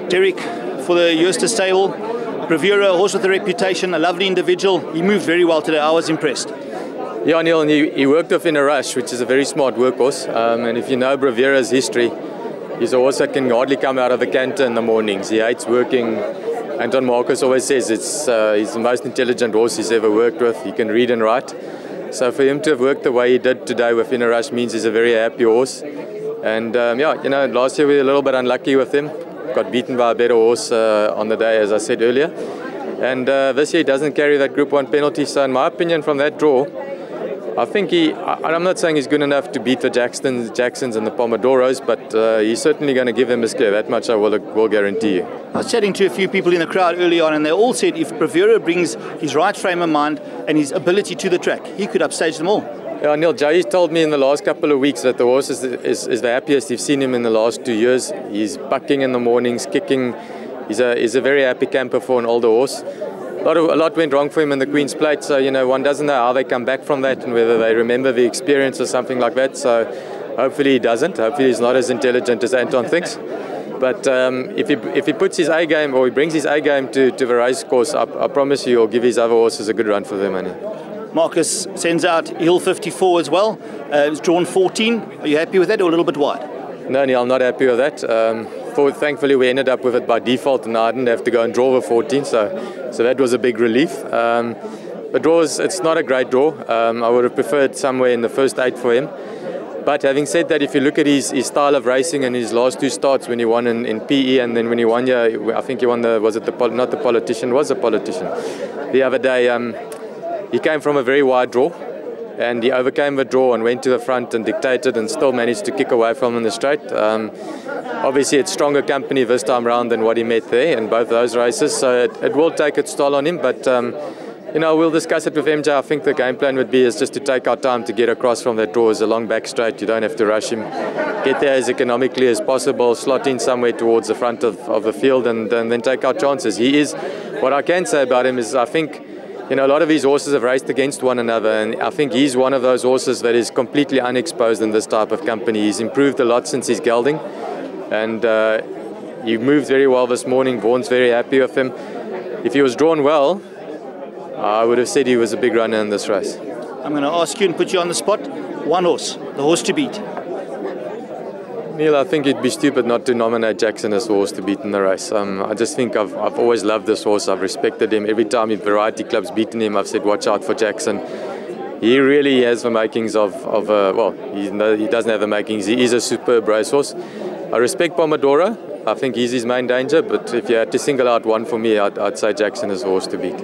Derek, for the Eustace stable, Bravula, a horse with a reputation, a lovely individual. He moved very well today. I was impressed. Yeah, Neil, and he worked off In a Rush, which is a very smart workhorse. And if you know Bravura's history, he's a horse that can hardly come out of the canter in the mornings. He hates working. Anton Marcus always says he's the most intelligent horse he's ever worked with. He can read and write. So for him to have worked the way he did today with In a Rush means he's a very happy horse. And yeah, you know, last year we were a little bit unlucky with him. Got beaten by a better horse on the day, as I said earlier. And this year he doesn't carry that Group 1 penalty. So in my opinion, from that draw, I think I'm not saying he's good enough to beat the Jacksons and the Pomodoros, but he's certainly going to give them a scare. That much I will guarantee you. I was chatting to a few people in the crowd early on, and they all said if Bravula brings his right frame of mind and his ability to the track, he could upstage them all. Yeah, Neil, Jay's told me in the last couple of weeks that the horse is the happiest you've seen him in the last 2 years. He's bucking in the mornings, kicking. He's a very happy camper for an older horse. A lot went wrong for him in the Queen's Plate, so you know one doesn't know how they come back from that and whether they remember the experience or something like that. So hopefully he doesn't. Hopefully he's not as intelligent as Anton thinks. But if he puts his A game or he brings his A game to the race course, I promise you he'll give his other horses a good run for their money. Marcus sends out Hill 54 as well. It's drawn 14. Are you happy with that or a little bit wide? No, Neil, I'm not happy with that. Thankfully, we ended up with it by default, and I didn't have to go and draw the 14, so that was a big relief. The draws, it's not a great draw. I would have preferred somewhere in the first 8 for him. But having said that, if you look at his style of racing and his last 2 starts when he won in PE and then when he won here, I think he won the politician the other day. He came from a very wide draw, and he overcame the draw and went to the front and dictated and still managed to kick away from him in the straight. Obviously, it's stronger company this time round than what he met there in both those races, so it will take its toll on him. But you know, we'll discuss it with MJ. I think the game plan would be is just to take our time to get across from that draw. It's a long back straight. You don't have to rush him. Get there as economically as possible. Slot in somewhere towards the front of the field, and then take our chances. He is. What I can say about him is I think, you know, a lot of these horses have raced against one another, and I think he's one of those horses that is completely unexposed in this type of company. He's improved a lot since his gelding, and he moved very well this morning. Vaughan's very happy with him. If he was drawn well, I would have said he was a big runner in this race. I'm going to ask you and put you on the spot. One horse, the horse to beat. Neil, I think it'd be stupid not to nominate Jackson as the horse to beat in the race. I just think I've always loved this horse. I've respected him. Every time in variety clubs beaten him, I've said, watch out for Jackson. He really has the makings of well, he doesn't have the makings. He is a superb racehorse. I respect Pomodoro. I think he's his main danger, but if you had to single out one for me, I'd say Jackson is the horse to beat.